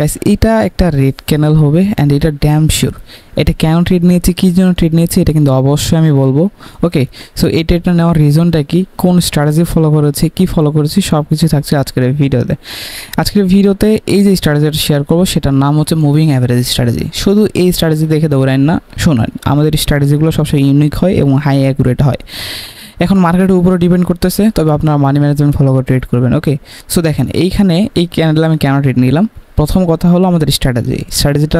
Guys এটা একটা red ক্যানেল হবে অ্যান্ড এটা ড্যাম শিওর। এটা কেন ট্রেড নিয়েছি, কী জন্য ট্রেড নিয়েছি এটা কিন্তু অবশ্যই আমি বলবো। ওকে, সো এটা নেওয়ার রিজনটা কি, কোন স্ট্র্যাটেজি ফলো করেছি, কী ফলো করেছি, সব কিছু থাকছে আজকের ভিডিওতে। আজকের ভিডিওতে এই যে স্ট্র্যাটেজিটা শেয়ার করবো সেটার নাম হচ্ছে মুভিং অ্যাভারেজ স্ট্র্যাটেজি। শুধু এই স্ট্র্যাটেজি দেখে দৌড়ান না, শোনান আমাদের স্ট্র্যাটেজিগুলো সবসময় ইউনিক হয় এবং হাই অ্যাকুরেট হয়। এখন মার্কেটের উপরে ডিপেন্ড করতেছে, তবে আপনার মানি ম্যানেজমেন্ট ফলো করে ট্রেড করবেন। ওকে, সো দেখেন এইখানে এই ক্যান্ডেল আমি কেন ট্রেড নিলাম। প্রথম কথা হলো আমাদের স্ট্র্যাটেজিটা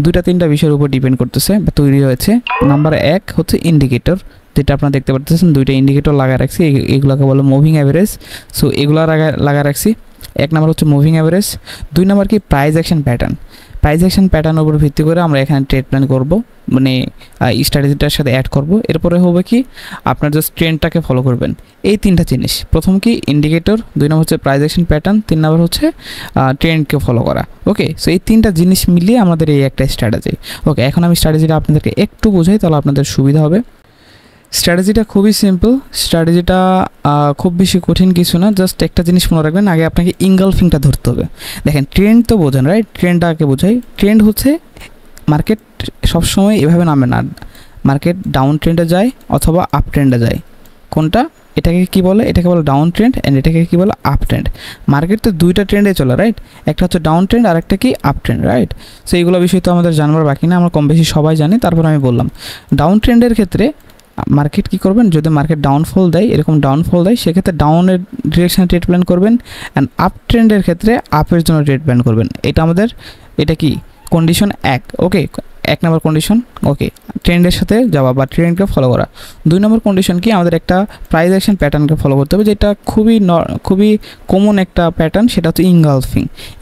দুইটা তিনটা বিষয়ের উপর ডিপেন্ড করতেছে বা তৈরি হয়েছে। নাম্বার 1 হচ্ছে ইন্ডিকেটর, যেটা আপনারা দেখতে পাচ্ছেন দুইটা ইন্ডিকেটর লাগা রাখছি, এগুলোকে বলে মুভিং অ্যাভারেজ। সো এগুলো লাগা রাখছি। 1 নাম্বার হচ্ছে মুভিং অ্যাভারেজ, 2 নাম্বার কি প্রাইস অ্যাকশন প্যাটার্নের উপর ভিত্তি করে আমরা এখানে ট্রেড প্ল্যান করব, মানে স্ট্র্যাটেজিটার সাথে অ্যাড করব। এরপরে হবে কি আপনার জাস্ট ট্রেন্ডটাকে ফলো করবেন। এই তিনটা জিনিস, প্রথম কি ইন্ডিকেটর, 2 নম্বর হচ্ছে প্রাইস অ্যাকশন প্যাটার্ন, 3 নম্বর হচ্ছে ট্রেন্ডকে ফলো করা। ওকে, সো এই তিনটা জিনিস মিলিয়ে আমাদের এই একটা স্ট্র্যাটেজি। ওকে, এখন আমি স্ট্র্যাটেজিটা আপনাদেরকে একটু বোঝাই, তাহলে আপনাদের সুবিধা হবে। স্ট্র্যাটেজিটা খুবই সিম্পল, স্ট্র্যাটেজিটা খুব বেশি কঠিন কিছু না। জাস্ট একটা জিনিস মনে রাখবেন, আগে আপনাকে ইনগালফিংটা ধরতে হবে। দেখেন ট্রেন্ড তো বোঝেন, রাইট? ট্রেন্ডটাকে বোঝাই। ট্রেন্ড হচ্ছে মার্কেট সবসময় এভাবে নামে না, মার্কেট ডাউন ট্রেন্ডে যায় অথবা আপ ট্রেন্ডে যায়। কোনটা? এটাকে কি বলে? এটাকে বলে ডাউন ট্রেন্ড অ্যান্ড এটাকে কি বলে? Up trend. মার্কেট তো দুইটা ট্রেন্ডে চলে, রাইট? একটা হচ্ছে ডাউন ট্রেন্ড আর একটা কি আপ ট্রেন্ড, রাইট? সো এইগুলো বিষয় তো আমাদের জানবার বাকি না, আমরা কম বেশি সবাই জানি। তারপর আমি বললাম ডাউন ট্রেন্ডের ক্ষেত্রে মার্কেট কী করবেন, যদি মার্কেট ডাউনফল দেয়, এরকম ডাউনফল দেয়, সেক্ষেত্রে ডাউনের ডিরেকশানে ট্রেড প্ল্যান করবেন অ্যান্ড আপ ট্রেন্ডের ক্ষেত্রে আপের জন্য ট্রেড প্ল্যান করবেন। এটা কি কন্ডিশন 1। ওকে, 1 নম্বর কন্ডিশন। ওকে, ট্রেন্ডের সাথে যাওয়া বা ট্রেন্ডকে ফলো করা। 2 নম্বর কন্ডিশন কি, আমাদের একটা প্রাইস অ্যাকশন প্যাটার্নকে ফলো করতে হবে, যেটা খুবই কমন একটা প্যাটার্ন, সেটা হচ্ছে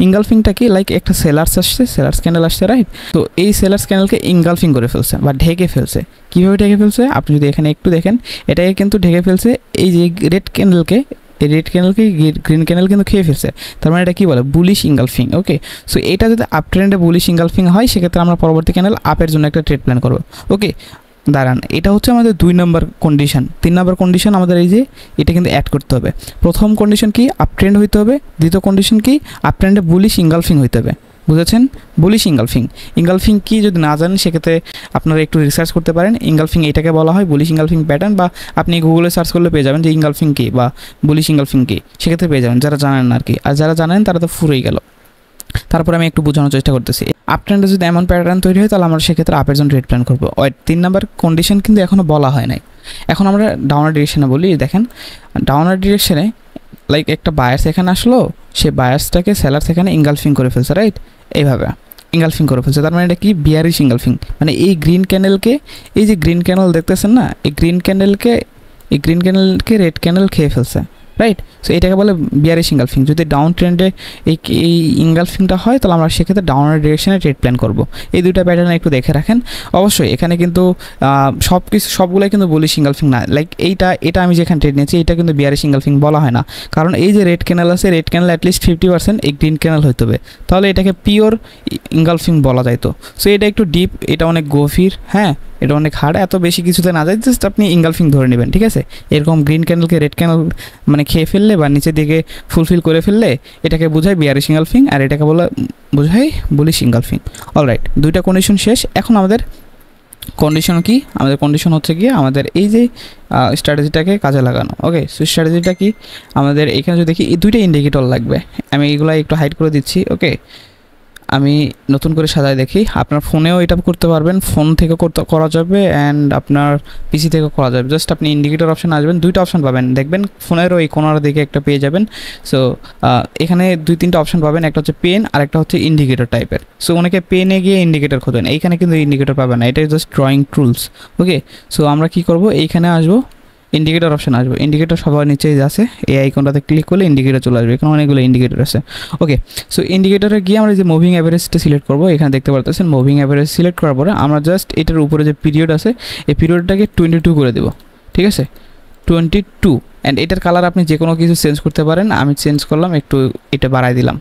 ইনগালফিংটা কি, লাইক একটা সেলার্স ক্যান্ডেল আসছে, রাইট? তো এই সেলার্স ক্যান্ডেলকে ইনগালফিং করে ফেলছে বা ঢেকে ফেলছে। কীভাবে ঢেকে ফেলছে আপনি যদি এখানে একটু দেখেন, এটাকে কিন্তু ঢেকে ফেলছে এই যে রেড ক্যান্ডেলকে গ্রিন ক্যান্ডেল কিন্তু খেয়ে ফেলছে। তার মানে এটা কী বলে? Bullish engulfing. ওকে, সো এটা যদি আপ ট্রেন্ডে বুলিশ ইনগালফিং হয়, সেক্ষেত্রে আমরা পরবর্তী ক্যান্ডেল আপের জন্য একটা ট্রেড প্ল্যান করবো। ওকে, দাঁড়ান, এটা হচ্ছে আমাদের 2 নম্বর কন্ডিশন। 3 নম্বর কন্ডিশন আমাদের এই যে এটা কিন্তু অ্যাড করতে হবে। প্রথম কন্ডিশন কি, আপ ট্রেন্ড হইতে হবে। দ্বিতীয় কন্ডিশন কি, আপ ট্রেন্ডে বুলিশ ইনগালফিং হইতে হবে। বুঝেছেন? বুলিশ ইনগালফিং কি যদি না জানেন, সেক্ষেত্রে আপনারা একটু রিসার্চ করতে পারেন। ইনগালফিং এটাকে বলা হয় বুলিশ ইনগালফিং প্যাটার্ন, বা আপনি গুগলে সার্চ করলে পেয়ে যাবেন যে ইনগালফিং কী বা বুলিশ ইনগালফিং কী, সেক্ষেত্রে পেয়ে যাবেন, যারা জানেন না আর কি। আর যারা জানেন তারা তো ফুরেই গেল। তারপরে আমি একটু বোঝানোর চেষ্টা করতেছি। আপ ট্রেন্ডে যদি এমন প্যাটার্ন তৈরি হয়, তাহলে আমরা সেক্ষেত্রে আপের জন্য ট্রেড প্ল্যান করবো। 3 নম্বর কন্ডিশন কিন্তু এখনও বলা হয় নাই। এখন আমরা ডাউনার ডিরেকশনে বলি। দেখেন ডাউনার ডিরেকশনে লাইক একটা বায়ার্স এখানে আসলো, সে বায়ার্সটাকে সেলার্স এখানে ইনগালফিং করে ফেলছে, রাইট? এইভাবে ইনগালফিং করে ফেলছে। তার মানে এটা কি? Bearish engulfing. মানে এই গ্রিন ক্যান্ডেলকে, এই যে গ্রিন ক্যান্ডেল দেখতেছেন না, এই গ্রিন ক্যান্ডেলকে রেড ক্যান্ডেল খেয়ে ফেলছে, রাইট? সো এটাকে বলে বিয়ারিশ ইনগালফিং। যদি ডাউন ট্রেন্ডে এই ইনগালফিংটা হয়, তাহলে আমরা সেক্ষেত্রে ডাউনের ডিরেকশনে ট্রেড প্ল্যান করব। এই দুইটা প্যাটার্ন একটু দেখে রাখেন। অবশ্যই এখানে কিন্তু সবগুলোই কিন্তু বুলিশ ইনগালফিং না। লাইক এটা আমি যেখানে ট্রেড নিয়েছি, এটা কিন্তু বিয়ারিশ ইনগালফিং বলা হয় না, কারণ এই যে রেড ক্যান্ডেল আছে, রেড ক্যান্ডেল অ্যাটলিস্ট 50% এই গ্রিন ক্যান্ডেল হইতে হবে, তাহলে এটাকে পিওর ইনগালফিং বলা যায়। তো সো এটা একটু ডিপ, এটা অনেক গভীর, হ্যাঁ, এটা অনেক হার্ড। এত বেশি কিছুতে না যায়, জাস্ট আপনি ইনগালফিং ধরে নেবেন, ঠিক আছে? এরকম গ্রিন ক্যান্ডেলকে রেড ক্যান্ডেল মানে খেয়ে ফেললে বা নিচের দিকে ফুলফিল করে ফেললে এটাকে বোঝায় বিয়ারিশ ইনগালফিং, আর এটাকে বোঝায় বুলিশ ইনগালফিং। অলরাইট, দুইটা কন্ডিশন শেষ। এখন আমাদের কন্ডিশন কি? আমাদের কন্ডিশন হচ্ছে কি, আমাদের এই যে স্ট্র্যাটেজিটাকে কাজে লাগানো। ওকে, সো স্ট্র্যাটেজিটা কি, আমাদের এখানে যদি দেখি এই দুইটা ইন্ডিকেটর লাগবে। আমি এগুলো একটু হাইড করে দিচ্ছি। ওকে, আমি নতুন করে সাজায় দেখি। আপনার ফোনেও এটা করতে পারবেন, ফোন থেকে করা যাবে অ্যান্ড আপনার পিসি থেকে করা যাবে। জাস্ট আপনি ইন্ডিকেটর অপশন আসবেন, দুইটা অপশন পাবেন, দেখবেন ফোনেরও এই কোনার দিকে একটা পেয়ে যাবেন। সো এখানে 2-3টা অপশন পাবেন, একটা হচ্ছে পেন আর একটা হচ্ছে ইন্ডিকেটর টাইপের। সো অনেকে পেনে গিয়ে ইন্ডিকেটর খোঁজেন, এইখানে কিন্তু ইন্ডিকেটর পাবেন না, এটা জাস্ট ড্রয়িং টুলস। ওকে, সো আমরা কি করব, এইখানে আসবো, ইন্ডিকেটর অপশন আসবে। ইন্ডিকেটর সবার নিচেই আছে, এই আইকনটাতে ক্লিক করলে ইন্ডিকেটর চলে আসবে। এখানে অনেকগুলো ইন্ডিকেটর আছে। ওকে, সো ইন্ডিকেটরে গিয়ে আমরা যে মুভিং অ্যাভারেজটা সিলেক্ট করবো, এখানে দেখতে পারতেছেন মুভিং অ্যাভারেজ সিলেক্ট করার পরে আমরা জাস্ট এটার উপরে যে পিরিয়ড আছে, এই পিরিয়ডটাকে 22 করে দেবো, ঠিক আছে? 22। অ্যান্ড এটার কালার আপনি যে কোনো কিছু চেঞ্জ করতে পারেন। আমি চেঞ্জ করলাম, একটু এটা বাড়াই দিলাম।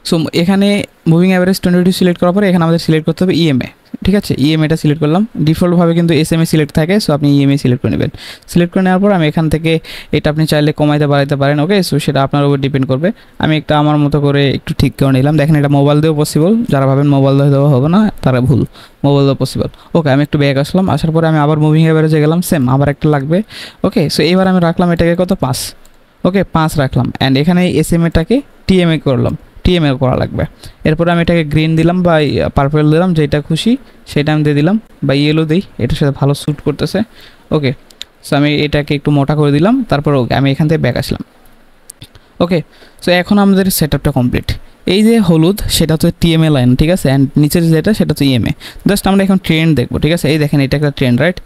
সো এখানে মুভিং অ্যাভারেজ 22 সিলেক্ট করার পরে এখানে আমাদের সিলেক্ট করতে হবে ইএমএ, ঠিক আছে। ইএমএটা সিলেক্ট করলাম, ডিফল্টভাবে কিন্তু এসএমএ সিলেক্ট থাকে, সো আপনি ইএমএ সিলেক্ট করে নেবেন। সিলেক্ট করে নেওয়ার পর আমি এখান থেকে এটা আপনি চাইলে কমাইতে বাড়াইতে পারেন, ওকে। সো সেটা আপনার উপর ডিপেন্ড করবে। আমি একটা আমার মতো করে একটু ঠিক করে নিলাম। দেখেন এটা মোবাইল দিয়েও পসিবল, যারা ভাবেন মোবাইল দিয়ে দেওয়া হবে না তারা ভুল, মোবাইল দিয়েও পসিবল। ওকে, আমি একটু ব্যাক আসলাম, আসার পরে আমি আবার মুভিং অ্যাভারেজে গেলাম, সেম আবার একটা লাগবে, ওকে। সো এইবার আমি রাখলাম এটাকে কত 5, ওকে 5 রাখলাম। অ্যান্ড এখানে এসএমএটাকে টিএমএ করলাম, টিএমএ করা লাগবে। এরপরে আমি এটাকে গ্রিন দিলাম বা পার্পল দিলাম, যেটা খুশি সেটা আমি দিয়ে দিলাম, বা ইয়েলো দিই, এটার সাথে ভালো স্যুট করতেছে, ওকে। সো আমি এটাকে একটু মোটা করে দিলাম, তারপর ওকে আমি এখান থেকে ব্যাক আসলাম, ওকে। সো এখন আমাদের সেট আপটা কমপ্লিট। এই যে হলুদ সেটা হচ্ছে টিএমএ লাইন, ঠিক আছে। অ্যান্ড নিচের যেটা সেটা হচ্ছে ইএমএ। জাস্ট আমরা এখন ট্রেন্ড দেখবো, ঠিক আছে। এই দেখেন এটা একটা ট্রেন্ড, রাইট।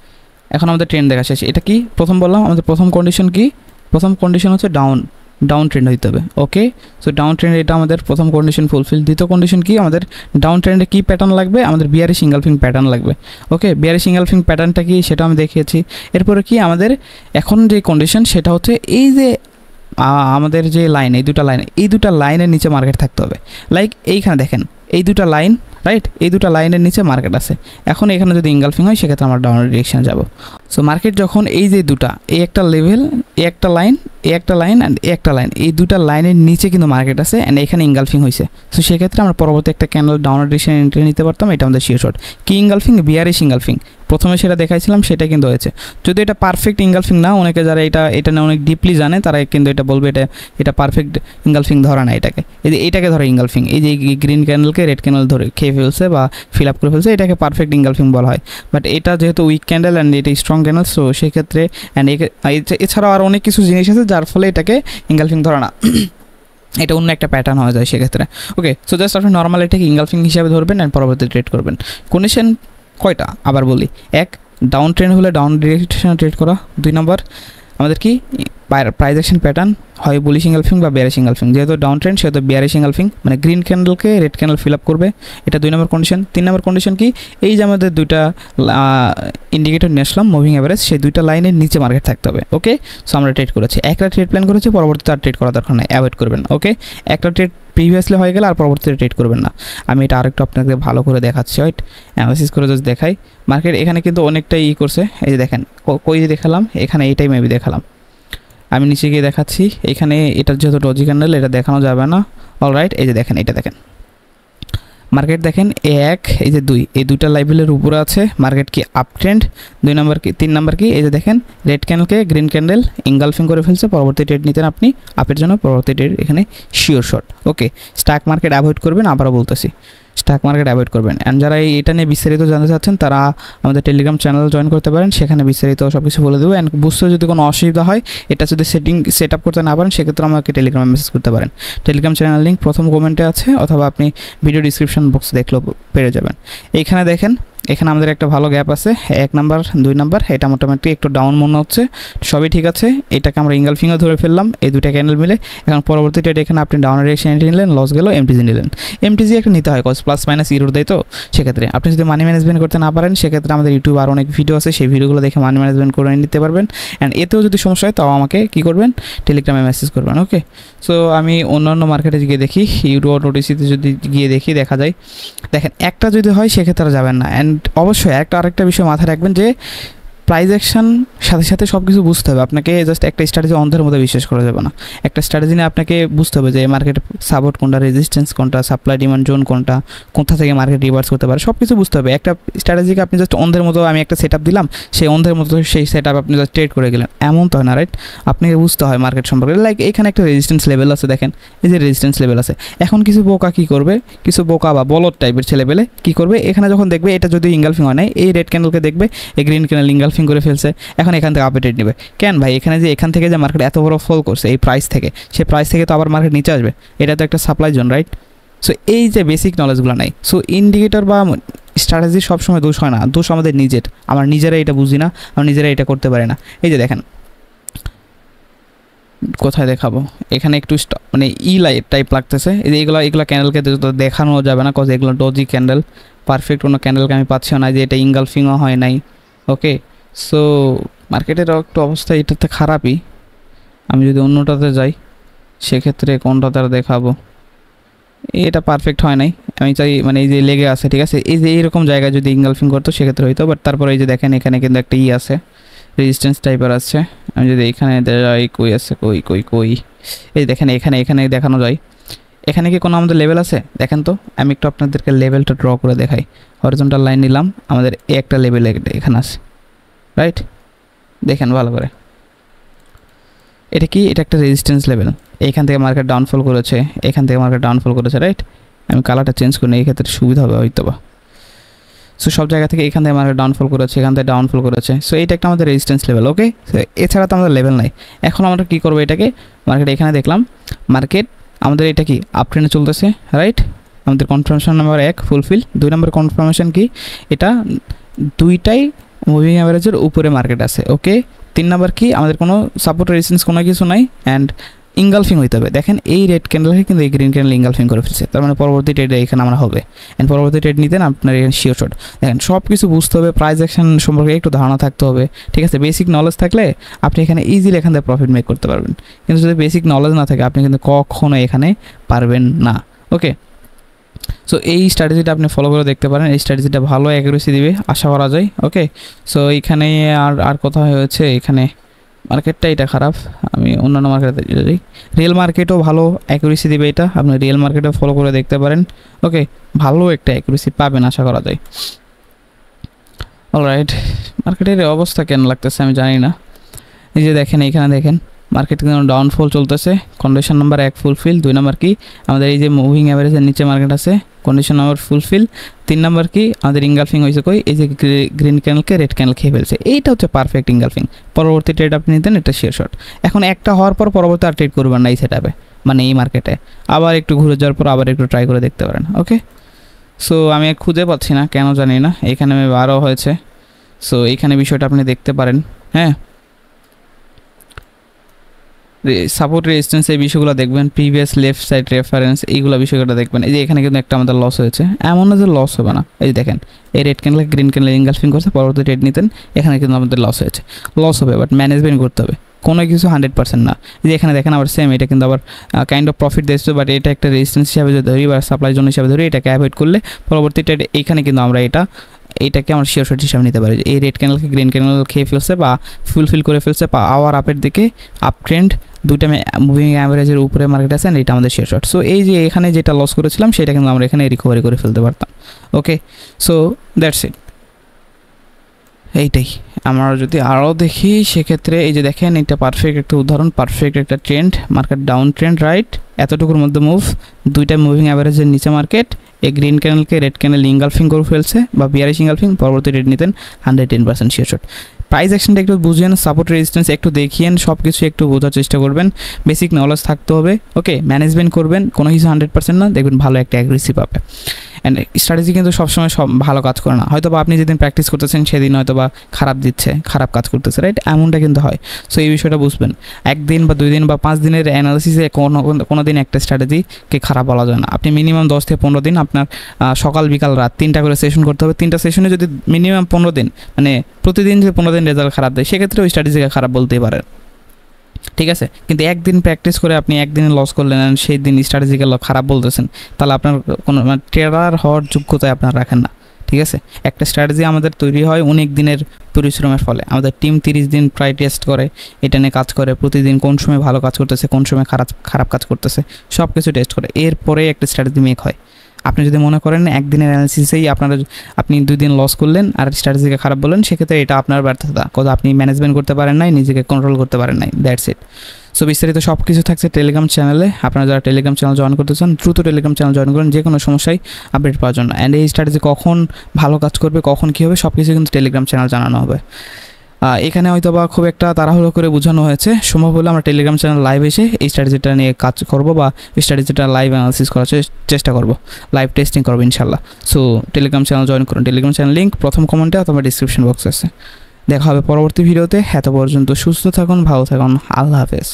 এখন আমাদের ট্রেন্ড দেখা শেষ। এটা কি প্রথম বললাম, আমাদের প্রথম কন্ডিশন কি? প্রথম কন্ডিশন হচ্ছে ডাউন ট্রেন্ড হইতে হবে, ওকে। সো ডাউন ট্রেন্ড এটা আমাদের প্রথম কন্ডিশন ফুলফিল। দ্বিতীয় কন্ডিশন কি? আমাদের ডাউন ট্রেন্ডে কী প্যাটার্ন লাগবে? আমাদের বিয়ারিশ ইঙ্গালফিং প্যাটার্ন লাগবে, ওকে। বিয়ারিশ ইঙ্গালফিং প্যাটার্নটা কি সেটা আমি দেখিয়েছি। এরপরে কি আমাদের এখন যে কন্ডিশন সেটা হচ্ছে এই যে আমাদের যে লাইন, এই দুটা লাইনের নিচে মার্কেট থাকতে হবে। লাইক এইখানে দেখেন এই দুটা লাইন, রাইট, এই দুটা লাইনের নিচে মার্কেট আছে। এখন এখানে যদি ইঙ্গালফিং হয় সেক্ষেত্রে আমরা ডাউনের ডিরেকশনে যাব। সো মার্কেট যখন এই যে দুটা, এই একটা লেভেল, এই একটা লাইন, এই একটা লাইন অ্যান্ড এই একটা লাইন, এই দুটা লাইনের নিচে কিন্তু মার্কেট আছে অ্যান্ড এখানে ইঙ্গালফিং হয়েছে। সো সেক্ষেত্রে আমরা পরবর্তী একটা ক্যান্ডেল ডাউনের ডিরেকশনে এন্ট্রি নিতে পারতাম। এটা আমাদের শিওর শট। কি ইঙ্গালফিং? বিয়ারিশ ইঙ্গালফিং। প্রথমে সেটা দেখাইছিলাম, সেটা কিন্তু হয়েছে। যদি এটা পারফেক্ট ইঙ্গালফিং না, অনেকে যারা এটা নিয়ে অনেক ডিপলি জানে তারা কিন্তু এটা বলবে এটা পারফেক্ট ইঙ্গালফিং ধরা না এটাকে। এই যে এইটাকে ধরে ইঙ্গালফিং, এই যে গ্রিন ক্যান্ডেলকে রেড ক্যান্ডেল ধরে খেয়ে ফেলছে বা ফিল আপ করে ফেলছে, এটাকে পারফেক্ট ইঙ্গালফিং বলা হয়। বাট এটা যেহেতু উইক ক্যান্ডেল অ্যান্ড এটা স্ট্রং ক্যান্ডেল, সো সেক্ষেত্রে অ্যান্ড এছাড়াও আর অনেক কিছু জিনিস আছে যার ফলে এটাকে ইঙ্গালফিং ধরা না, এটা অন্য একটা প্যাটার্ন হয়ে যায় সেক্ষেত্রে, ওকে। সো জাস্ট আপনি নর্মাল এটাকে ইঙ্গালফিং হিসাবে ধরবেন অ্যান্ড পরবর্তী ট্রেড করবেন। কন্ডিশন কয়টা আবার বলি? এক, ডাউন ট্রেন্ড হলে ডাউন ডিরেকশনে ট্রেড করা। 2 নম্বর আমাদের কি প্রাইস অ্যাকশন প্যাটার্ন হয় বুলিশ ইঙ্গালফিং বা বেয়ারিশ ইঙ্গালফিং। যেহেতু ডাউন ট্রেন্ড সেহেতু বেয়ারিশ ইঙ্গালফিং, মানে গ্রিন ক্যান্ডেলকে রেড ক্যান্ডেল ফিল আপ করবে, এটা 2 নম্বর কন্ডিশন। 3 নম্বর কন্ডিশন কি? এই যে আমাদের দুইটা ইন্ডিকেটর নিয়ে আসলাম মুভিং অ্যাভারেজ, সেই দুইটা লাইনের নিচে মার্কেট থাকতে হবে, ওকে। সো আমরা ট্রেড করেছি, একটা ট্রেড প্ল্যান করেছি, পরবর্তীতে আর ট্রেড করা দরকার নেই, অ্যাভয়েড করবেন, ওকে। একটা ট্রেড প্রিভিয়াসলি হয়ে গেলে আর পরবর্তীতে ট্রেড করবেন না। আমি এটা আরেকটু আপনাকে ভালো করে দেখাচ্ছি, রাইট, অ্যানালাইসিস করে যদি দেখাই। মার্কেট এখানে কিন্তু অনেকটাই করছে, এই যে দেখেন কই দেখালাম, এখানে এইটাই মেবি দেখালাম। আমি নিচে গিয়ে দেখাচ্ছি, এখানে এটা যেহেতু ডজি ক্যান্ডেল এটা দেখানো যাবে না, অলরাইট। এই যে দেখেন, এটা দেখেন মার্কেট দেখেন, এক এই যে দুই, এই দুইটা লেভেলের উপরে আছে মার্কেট কি আপ ট্রেন্ড। 2 নম্বর কি 3 নম্বর কি? এই যে দেখেন রেড ক্যান্ডেলকে গ্রিন ক্যান্ডেল ইঙ্গালফিং করে ফেলছে, পরবর্তী ট্রেড নিতেন আপনি আপের জন্য, পরবর্তী ট্রেড এখানে শিওর শট, ওকে। স্টক মার্কেট অ্যাভয়েড করবেন, আবারও বলতেছি স্টক মার্কেট অ্যাভয়েড করবেন। অ্যান্ড যারা এটা নিয়ে বিস্তারিত জানতে চাচ্ছেন তারা আমাদের টেলিগ্রাম চ্যানেল জয়েন করতে পারেন, সেখানে বিস্তারিত সব কিছু বলে দেবো। অ্যান্ড বুঝতে যদি কোনো অসুবিধা হয়, এটা যদি সেট আপ করতে না পারেন সেক্ষেত্রে আমাকে টেলিগ্রামে মেসেজ করতে পারেন। টেলিগ্রাম চ্যানেল লিঙ্ক প্রথম কমেন্টে আছে, অথবা আপনি ভিডিও ডিসক্রিপশন বক্সে দেখলেও পেয়ে যাবেন। এইখানে দেখেন, এখানে আমাদের একটা ভালো গ্যাপ আছে, 1 নাম্বার 2 নাম্বার, এটা মোটামুটি একটু ডাউন মনে হচ্ছে, সবই ঠিক আছে। এটাকে আমরা ইঙ্গালফিংও ধরে ফেললাম, এই দুইটা ক্যান্ডেল মিলে। এখন পরবর্তী ট্রেড এখানে আপনি ডাউনের ডিরেকশন এন্ট্রি নিলেন, লস গেল, এমটিজি নিলেন। এমটিজি একটা নিতে হয়, কজ প্লাস মাইনাস ইরোর দেয়, তো সেক্ষেত্রে আপনি যদি মানি ম্যানেজমেন্ট করতে না পারেন সেক্ষেত্রে আমাদের ইউটিউব আর অনেক ভিডিও আছে, সেই ভিডিওগুলো দেখে মানি ম্যানেজমেন্ট করে নিতে পারবেন। অ্যান্ড এতেও যদি সমস্যা হয় তাও আমাকে কী করবেন, টেলিগ্রামে মেসেজ করবেন, ওকে। সো আমি অন্যান্য মার্কেটে গিয়ে দেখি, ইউরো ওটিসিতে যদি গিয়ে দেখি, দেখা যায় দেখেন একটা যদি হয় সেক্ষেত্রে যাবেন না। অ্যান্ড অবশ্যই আরেকটা বিষয় মাথায় রাখবেন যে প্রাইস অ্যাকশন সাথে সাথে সব কিছু বুঝতে হবে। আপনাকে জাস্ট একটা স্ট্র্যাটেজি অন্ধের মধ্যে বিশ্বাস করা যাবে না। একটা স্ট্র্যাটেজি নিয়ে আপনাকে বুঝতে হবে যে মার্কেট সাপোর্ট কোনটা, রেজিস্ট্যান্স কোনটা, সাপ্লাই ডিমান্ড জোন কোনটা, কোথা থেকে মার্কেট রিভার্স করতে পারে, সব কিছু বুঝতে হবে। একটা স্ট্র্যাটেজিকে আপনি জাস্ট অন্ধের মতো, আমি একটা সেট আপ দিলাম, সেই অন্ধের মতো সেই সেট আপ আপনি জাস্ট ট্রেড করে গেলেন, এমন তো হয় না, রাইট। আপনাকে বুঝতে হয় মার্কেট সম্পর্কে। লাইক এখানে একটা রেজিস্ট্যান্স লেভেল আছে, দেখেন এই যে রেজিস্ট্যান্স লেভেল আছে। এখন কিছু বোকা কী করবে, কিছু বোকা বা বলদ টাইপের ছেলেবেলে কী করবে, এখানে যখন দেখবে এটা যদি ইঙ্গালফিং হয় নাই, এই রেড ক্যান্ডেলকে দেখবে এই গ্রিন ক্যান্ডেল ইঙ্গালফিং করে ফেলছে, এখন এখান থেকে আপডেট নেবে। কেন ভাই, এখান থেকে যে মার্কেট এত বড় ফল করছে এই প্রাইস থেকে, সেই প্রাইস থেকে তো আবার মার্কেট নিচে আসবে, এটা তো একটা সাপ্লাই জোন, রাইট। সো এই যে বেসিক নলেজগুলো নাই। সো ইন্ডিকেটর বা স্ট্র্যাটেজি সবসময় দোষ হয় না, দোষ আমাদের নিজের। আমরা নিজেরা এটা বুঝি না, আমরা নিজেরা এটা করতে পারি না। এই যে দেখেন, কোথায় দেখাবো, এখানে একটু মানে লাইট টাইপ লাগতেছে। এই যে এগুলো ক্যান্ডেলকে দেখানো যাবে না, কজ এগুলো ডজি ক্যান্ডেল, পারফেক্ট কোনো ক্যান্ডেলকে আমি পাচ্ছিও না, যে এটা ইঙ্গালফিংও হয় নাই, ওকে। সো মার্কেটের একটু অবস্থা এটাতে খারাপই। আমি যদি অন্যটাতে যাই সেক্ষেত্রে কোনটা তার দেখাবো, এটা পারফেক্ট হয় নাই, আমি চাই মানে এই যে লেগে আছে, ঠিক আছে, এই যে এইরকম জায়গায় যদি ইনগালফিং করতো সেক্ষেত্রে হইতো, বাট তারপরে এই যে দেখেন এখানে কিন্তু একটা আছে রেজিস্ট্যান্স টাইপের আছে। আমি যদি এখানে যাই, কই আছে, কই কই কই, এই দেখেন এখানে এখানে দেখানো যায়। এখানে কি কোনো আমাদের লেভেল আছে দেখেন তো, আমি একটু আপনাদেরকে লেভেলটা ড্র করে দেখাই। হরিজন্টাল লাইন নিলাম, আমাদের একটা লেভেল এখানে আছে, রাইট? দেখেন ভালো করে, এটা কি, এটা একটা রেজিস্ট্যান্স লেভেল। এইখান থেকে মার্কেট ডাউনফল করেছে, এখান থেকে মার্কেট ডাউনফল করেছে, রাইট? আমি কালারটা চেঞ্জ করি না, এই ক্ষেত্রে সুবিধা হবে হয়তো বা। সো সব জায়গা থেকে এখান থেকে মার্কেট ডাউনফল করেছে, এখান থেকে ডাউনফল করেছে। সো এটা একটা আমাদের রেজিস্ট্যান্স লেভেল, ওকে? এছাড়া তো আমাদের লেভেল নাই। এখন আমরা কী করবো এটাকে, মার্কেট এখানে দেখলাম মার্কেট আমাদের এটা কি আপ ট্রেন্ডে চলতেছে, রাইট? আমাদের কনফার্মেশন নাম্বার 1 ফুলফিল। 2 নম্বর কনফার্মেশন কি, এটা দুইটাই মুভিং অ্যাভারেজের উপরে মার্কেট আছে, ওকে? 3 নম্বর কি, আমাদের কোনো সাপোর্ট রেজিস্ট্যান্স কোনো কিছু নাই, অ্যান্ড ইনগালফিং হইতে হবে। দেখেন এই রেড ক্যান্ডেলকে কিন্তু এই গ্রিন ক্যান্ডেল ইনগালফিং করে ফেলছে, তার মানে পরবর্তী ট্রেডে এখানে আমরা হবে। অ্যান্ড পরবর্তী ট্রেড নিতেন আপনার এখানে শিওর শট। দেখেন সব কিছু বুঝতে হবে, প্রাইস অ্যাকশন সম্পর্কে একটু ধারণা থাকতে হবে, ঠিক আছে? বেসিক নলেজ থাকলে আপনি এখানে ইজিলি এখান থেকে প্রফিট মেক করতে পারবেন, কিন্তু যদি বেসিক নলেজ না থাকে আপনি কিন্তু কখনো এখানে পারবেন না, ওকে? সো এই স্ট্র্যাটেজিটা আপনি ফলো করে দেখতে পারেন, এই স্ট্র্যাটেজিটা ভালো অ্যাকুরেসি দিবে আশা করা যায়, ওকে? সো এইখানে আর কথা হয়েছে, এখানে মার্কেটটা এটা খারাপ, আমি অন্যান্য মার্কেটে যাই। রিয়েল মার্কেটও ভালো অ্যাকুরেসি দিবে, এটা আপনি রিয়েল মার্কেটও ফলো করে দেখতে পারেন, ওকে? ভালো একটা অ্যাকুরেসি পাবেন আশা করা যায়। অলরাইট, মার্কেটের অবস্থা কেন লাগতেছে আমি জানি না। এই যে দেখেন এইখানে দেখেন মার্কেট কিন্তু ডাউনফল চলতেছে, কন্ডিশন নাম্বার 1 ফুলফিল। 2 নম্বর কি, আমাদের এই যে মুভিং অ্যাভারেজের নিচে মার্কেট আছে, কন্ডিশন নাম্বার ফুলফিল। 3 নম্বর কি, আমাদের ইনগালফিং হয়েছে কই, এই যে গ্রিন ক্যান্ডেলকে রেড ক্যান্ডেল খেয়ে ফেলছে, এইটা হচ্ছে পারফেক্ট ইনগালফিং। পরবর্তী ট্রেড আপনি নিতেন এটা শিওর শট। এখন একটা হওয়ার পর পরবর্তী আর ট্রেড করবেন না এই সেটআপে, মানে এই মার্কেটে আবার একটু ঘুরে যাওয়ার পর আবার একটু ট্রাই করে দেখতে পারেন, ওকে? সো আমি খুঁজে পাচ্ছি না কেন জানি না, এখানে আরও হয়েছে। সো এইখানে বিষয়টা আপনি দেখতে পারেন, হ্যাঁ? সাপোর্ট রেজিস্ট্যান্স এই বিষয়গুলো দেখবেন, প্রিভিয়াস লেফট সাইড রেফারেন্স এইগুলো বিষয়গুলো দেখবেন। এই যে এখানে কিন্তু একটা আমাদের লস হয়েছে, এমন না যে লস হবে না। এই দেখেন এই red candle green candle engulfing করছে, পরবর্তী ট্রেড নিতেন, এখানে কিন্তু আমাদের লস হয়েছে। লস হবে, বাট ম্যানেজমেন্ট করতে হবে, কোনো কিছু 100% না। এই যে এখানে দেখেন আবার সেম, এটা কিন্তু আবার কাইন্ড অফ প্রফিট দিচ্ছে, বাট এটা একটা রেজিস্ট্যান্স হিসাবে যদি ধরি বা সাপ্লাই জোন হিসাবে ধরি, এটাকে অ্যাভয়েড করলে পরবর্তী ট্রেড এইখানে কিন্তু আমরা এইটাকে আমরা শিওর শট হিসাবে নিতে পারি। এই রেড ক্যান্ডেলকে গ্রিন ক্যান্ডেল খেয়ে ফেলছে বা ফুলফিল করে ফেলছে, বা আওয়ার আপের দিকে আপ ট্রেন্ড, দুইটা মুভিং অ্যাভারেজের উপরে মার্কেট আছে, এটা আমাদের শিওর শট। সো এই যে এখানে যেটা লস করেছিলাম সেটা কিন্তু আমরা এখানে রিকভারি করে ফেলতে পারতাম, ওকে? সো দ্যাটস ইট, এইটাই। আমরা যদি আরও দেখি সেক্ষেত্রে এই যে দেখেন এটা পারফেক্ট একটা উদাহরণ, পারফেক্ট একটা trend, market down trend, right? এতটুকুর মধ্যে মুভ, দুইটা মুভিং অ্যাভারেজের নিচে মার্কেট, এই গ্রিন ক্যান্ডেলকে রেড ক্যান্ডেল ইনগালফিং করে ফেলছে বা বিয়ারিশ ইনগালফিং, পরবর্তী রেড নিতেন 110% শিওর শট। প্রাইস অ্যাকশনটা একটু বুঝেন, সাপোর্ট রেজিস্ট্যান্স একটু দেখিয়েন, সব কিছু একটু বোঝার চেষ্টা করবেন, বেসিক নলেজ থাকতে হবে, ওকে? ম্যানেজমেন্ট করবেন, কোনো কিছু 100% না, দেখবেন ভালো একটা অ্যাকুরেসি পাবে। অ্যান্ড স্ট্র্যাটেজি কিন্তু সবসময় সব ভালো কাজ করে না, হয়তো বা আপনি যেদিন প্র্যাকটিস করতেছেন সেদিন হয়তো বা খারাপ দিচ্ছে, খারাপ কাজ করতেছে, রাইট? এমনটা কিন্তু হয়। সো এই বিষয়টা বুঝবেন, একদিন বা 2 দিন বা 5 দিনের অ্যানালিসিসে কোনো দিন একটা স্ট্র্যাটেজিকে খারাপ বলা যায় না। আপনি মিনিমাম 10 থেকে 15 দিন আপনার সকাল বিকাল রাত 3টা করে সেশন করতে হবে। 3টা সেশনে যদি মিনিমাম 15 দিন, মানে প্রতিদিন যদি 15 দিন রেজাল্ট খারাপ দেয়, সেক্ষেত্রে ওই স্ট্র্যাটেজিকে খারাপ বলতেই পারেন, ঠিক আছে? কিন্তু একদিন প্র্যাকটিস করে আপনি একদিনে লস করলেন, সেই দিন স্ট্র্যাটেজিকে খারাপ বলতেছেন, তাহলে আপনার কোনো ট্রেডার হওয়ার যোগ্যতায় আপনার রাখেন না, ঠিক আছে? একটা স্ট্র্যাটেজি আমাদের তৈরি হয় অনেক দিনের পরিশ্রমের ফলে। আমাদের টিম 30 দিন প্রায় টেস্ট করে, এটা নিয়ে কাজ করে, প্রতিদিন কোন সময় ভালো কাজ করতেছে, কোন সময় খারাপ কাজ করতেছে, সব কিছু টেস্ট করে, এরপরে একটা স্ট্র্যাটেজি মেক হয়। আপনি যদি মনে করেন একদিনের অ্যানালিসিসেই আপনি 2 দিন লস করলেন আর স্ট্র্যাটেজিকে খারাপ বললেন, সেক্ষেত্রে এটা আপনার ব্যর্থতা, কথা আপনি ম্যানেজমেন্ট করতে পারেন নাই, নিজেকে কন্ট্রোল করতে পারেন নাই, দ্যাটস ইট। সো বিস্তারিত সব কিছু থাকছে টেলিগ্রাম চ্যানেলে। আপনারা যারা টেলিগ্রাম চ্যানেল জয়েন করতে চান দ্রুত টেলিগ্রাম চ্যানেল জয়েন করেন, যে কোনো সমস্যায় আপডেট পাওয়ার জন্য। অ্যান্ড এই স্ট্র্যাটেজি কখন ভালো কাজ করবে, কখন কী হবে, সব কিছু কিন্তু টেলিগ্রাম চ্যানেল জানানো হবে। এখানে হয়তো বা খুব একটা তাড়াহুড়ো করে বোঝানো হয়েছে, সম্ভব হলে আমরা টেলিগ্রাম চ্যানেল লাইভ এসে এই স্ট্র্যাটেজিটা নিয়ে কাজ করব, বা স্ট্র্যাটেজিটা লাইভ অ্যানালিসিস করার চেষ্টা করব, লাইভ টেস্টিং করবো ইনশাল্লাহ। সো টেলিগ্রাম চ্যানেল জয়েন করুন, টেলিগ্রাম চ্যানেল লিঙ্ক প্রথম কমেন্টে অথবা ডিসক্রিপশন বক্সে আছে। দেখা হবে পরবর্তী ভিডিওতে, এত পর্যন্ত সুস্থ থাকুন, ভালো থাকুন, আল্লাহ হাফেজ।